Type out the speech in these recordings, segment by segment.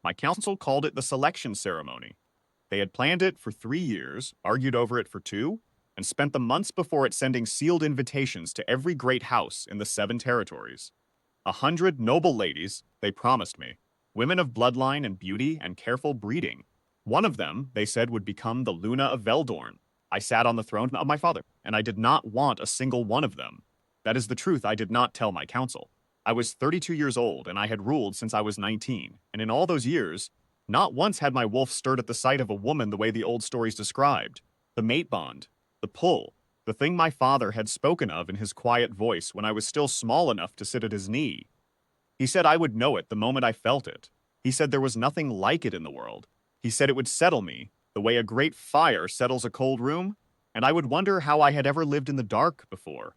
My council called it the selection ceremony. They had planned it for 3 years, argued over it for two, and spent the months before it sending sealed invitations to every great house in the 7 territories. 100 noble ladies, they promised me, women of bloodline and beauty and careful breeding. One of them, they said, would become the Luna of Veldorn. I sat on the throne of my father, and I did not want a single one of them. That is the truth I did not tell my council. I was 32 years old, and I had ruled since I was 19, and in all those years, not once had my wolf stirred at the sight of a woman the way the old stories described. The mate bond, the pull, the thing my father had spoken of in his quiet voice when I was still small enough to sit at his knee. He said I would know it the moment I felt it. He said there was nothing like it in the world. He said it would settle me, the way a great fire settles a cold room, and I would wonder how I had ever lived in the dark before.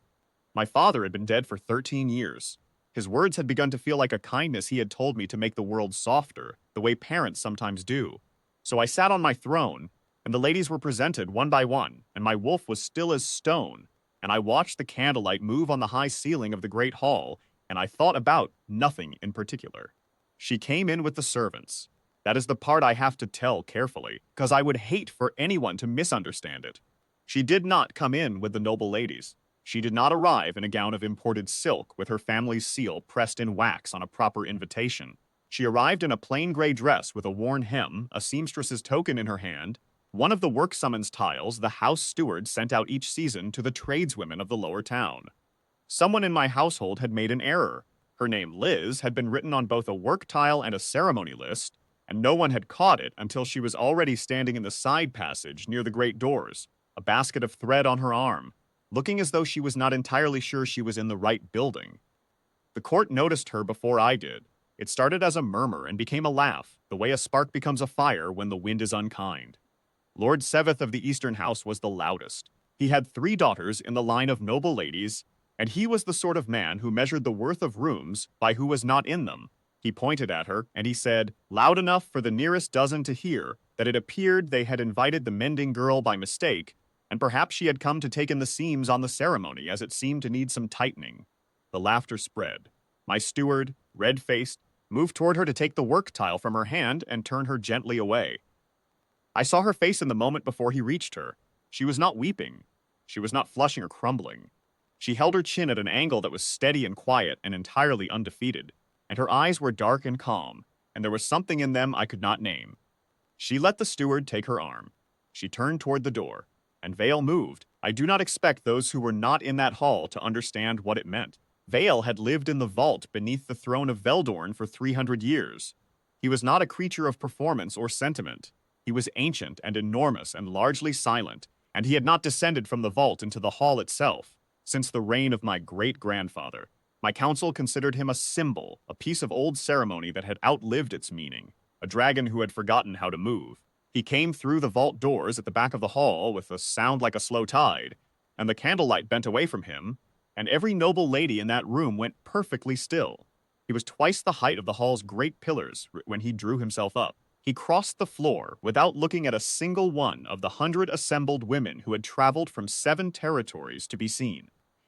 My father had been dead for 13 years. His words had begun to feel like a kindness he had told me to make the world softer, the way parents sometimes do. So I sat on my throne, and the ladies were presented one by one, and my wolf was still as stone, and I watched the candlelight move on the high ceiling of the great hall, and I thought about nothing in particular. She came in with the servants. That is the part I have to tell carefully, because I would hate for anyone to misunderstand it. She did not come in with the noble ladies. She did not arrive in a gown of imported silk with her family's seal pressed in wax on a proper invitation. She arrived in a plain gray dress with a worn hem, a seamstress's token in her hand, one of the work summons tiles the house steward sent out each season to the tradeswomen of the lower town. Someone in my household had made an error. Her name, Liz, had been written on both a work tile and a ceremony list, and no one had caught it until she was already standing in the side passage near the great doors, a basket of thread on her arm, looking as though she was not entirely sure she was in the right building. The court noticed her before I did. It started as a murmur and became a laugh, the way a spark becomes a fire when the wind is unkind. Lord Seveth of the Eastern House was the loudest. He had 3 daughters in the line of noble ladies, and he was the sort of man who measured the worth of rooms by who was not in them. He pointed at her, and he said, loud enough for the nearest dozen to hear, that it appeared they had invited the mending girl by mistake, and perhaps she had come to take in the seams on the ceremony as it seemed to need some tightening. The laughter spread. My steward, red-faced, moved toward her to take the work tile from her hand and turn her gently away. I saw her face in the moment before he reached her. She was not weeping. She was not flushing or crumbling. She held her chin at an angle that was steady and quiet and entirely undefeated, and her eyes were dark and calm, and there was something in them I could not name. She let the steward take her arm. She turned toward the door, and Vale moved. I do not expect those who were not in that hall to understand what it meant. Vale had lived in the vault beneath the throne of Veldorn for 300 years. He was not a creature of performance or sentiment. He was ancient and enormous and largely silent, and he had not descended from the vault into the hall itself since the reign of my great-grandfather. My council considered him a symbol, a piece of old ceremony that had outlived its meaning, a dragon who had forgotten how to move. He came through the vault doors at the back of the hall with a sound like a slow tide, and the candlelight bent away from him, and every noble lady in that room went perfectly still. He was twice the height of the hall's great pillars when he drew himself up. He crossed the floor without looking at a single one of the 100 assembled women who had traveled from 7 territories to be seen.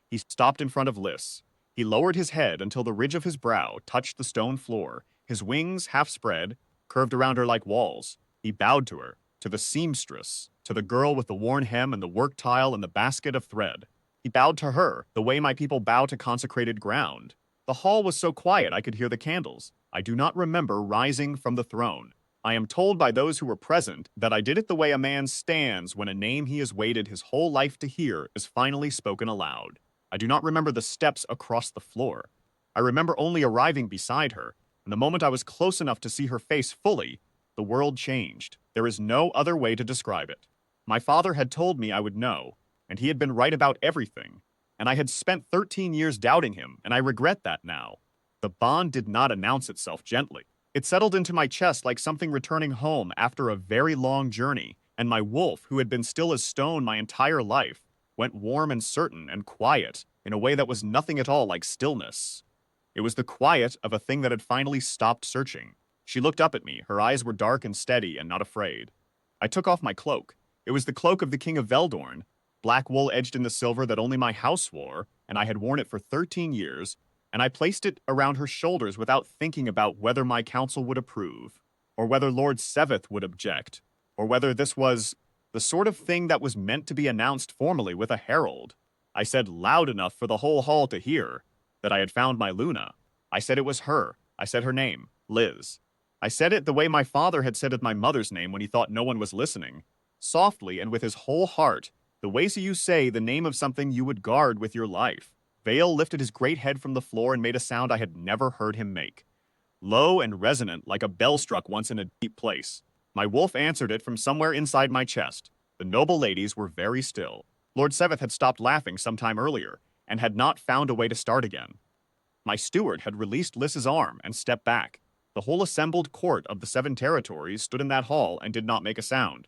He stopped in front of Liz. He lowered his head until the ridge of his brow touched the stone floor. His wings, half spread, curved around her like walls. He bowed to her, to the seamstress, to the girl with the worn hem and the work tile and the basket of thread. He bowed to her, the way my people bow to consecrated ground. The hall was so quiet I could hear the candles. I do not remember rising from the throne. I am told by those who were present that I did it the way a man stands when a name he has waited his whole life to hear is finally spoken aloud. I do not remember the steps across the floor. I remember only arriving beside her, and the moment I was close enough to see her face fully, the world changed. There is no other way to describe it. My father had told me I would know, and he had been right about everything, and I had spent 13 years doubting him, and I regret that now. The bond did not announce itself gently. It settled into my chest like something returning home after a very long journey, and my wolf, who had been still as stone my entire life, went warm and certain and quiet in a way that was nothing at all like stillness. It was the quiet of a thing that had finally stopped searching. She looked up at me. Her eyes were dark and steady and not afraid. I took off my cloak. It was the cloak of the King of Veldorn, black wool edged in the silver that only my house wore, and I had worn it for 13 years, and I placed it around her shoulders without thinking about whether my council would approve. or whether Lord Seveth would object, or whether this was the sort of thing that was meant to be announced formally with a herald. I said loud enough for the whole hall to hear that I had found my Luna. I said it was her. I said her name, Liz. I said it the way my father had said my mother's name when he thought no one was listening, softly and with his whole heart, the way so you say the name of something you would guard with your life. Vale lifted his great head from the floor and made a sound I had never heard him make. Low and resonant, like a bell struck once in a deep place. My wolf answered it from somewhere inside my chest. The noble ladies were very still. Lord Seveth had stopped laughing some time earlier, and had not found a way to start again. My steward had released Liz's arm and stepped back. The whole assembled court of the 7 territories stood in that hall and did not make a sound.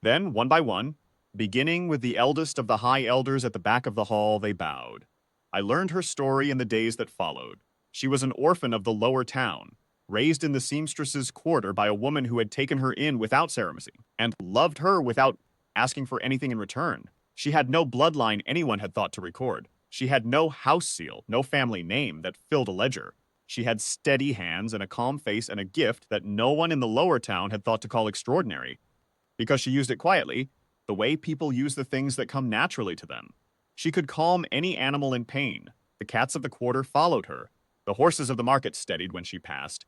Then, one by one, beginning with the eldest of the high elders at the back of the hall, they bowed. I learned her story in the days that followed. She was an orphan of the lower town, raised in the seamstress's quarter by a woman who had taken her in without ceremony, and loved her without asking for anything in return. She had no bloodline anyone had thought to record. She had no house seal, no family name that filled a ledger. She had steady hands and a calm face and a gift that no one in the lower town had thought to call extraordinary, because she used it quietly, the way people use the things that come naturally to them. She could calm any animal in pain. The cats of the quarter followed her. The horses of the market steadied when she passed.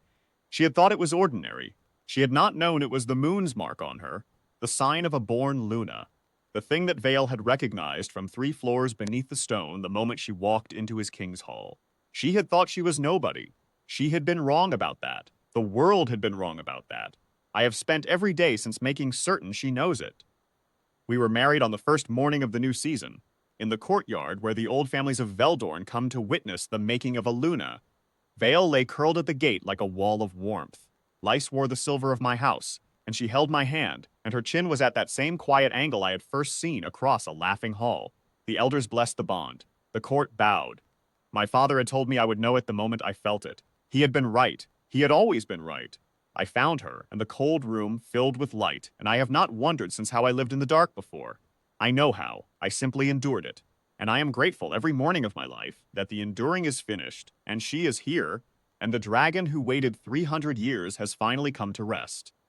She had thought it was ordinary. She had not known it was the moon's mark on her, the sign of a born Luna, the thing that Vale had recognized from 3 floors beneath the stone the moment she walked into his king's hall. She had thought she was nobody. She had been wrong about that. The world had been wrong about that. I have spent every day since making certain she knows it. We were married on the first morning of the new season, in the courtyard where the old families of Veldorn come to witness the making of a Luna. Vale lay curled at the gate like a wall of warmth. Lice wore the silver of my house, and she held my hand, and her chin was at that same quiet angle I had first seen across a laughing hall. The elders blessed the bond. The court bowed. My father had told me I would know it the moment I felt it. He had been right. He had always been right. I found her, and the cold room filled with light, and I have not wondered since how I lived in the dark before. I know how. I simply endured it. And I am grateful every morning of my life that the enduring is finished, and she is here, and the dragon who waited 300 years has finally come to rest.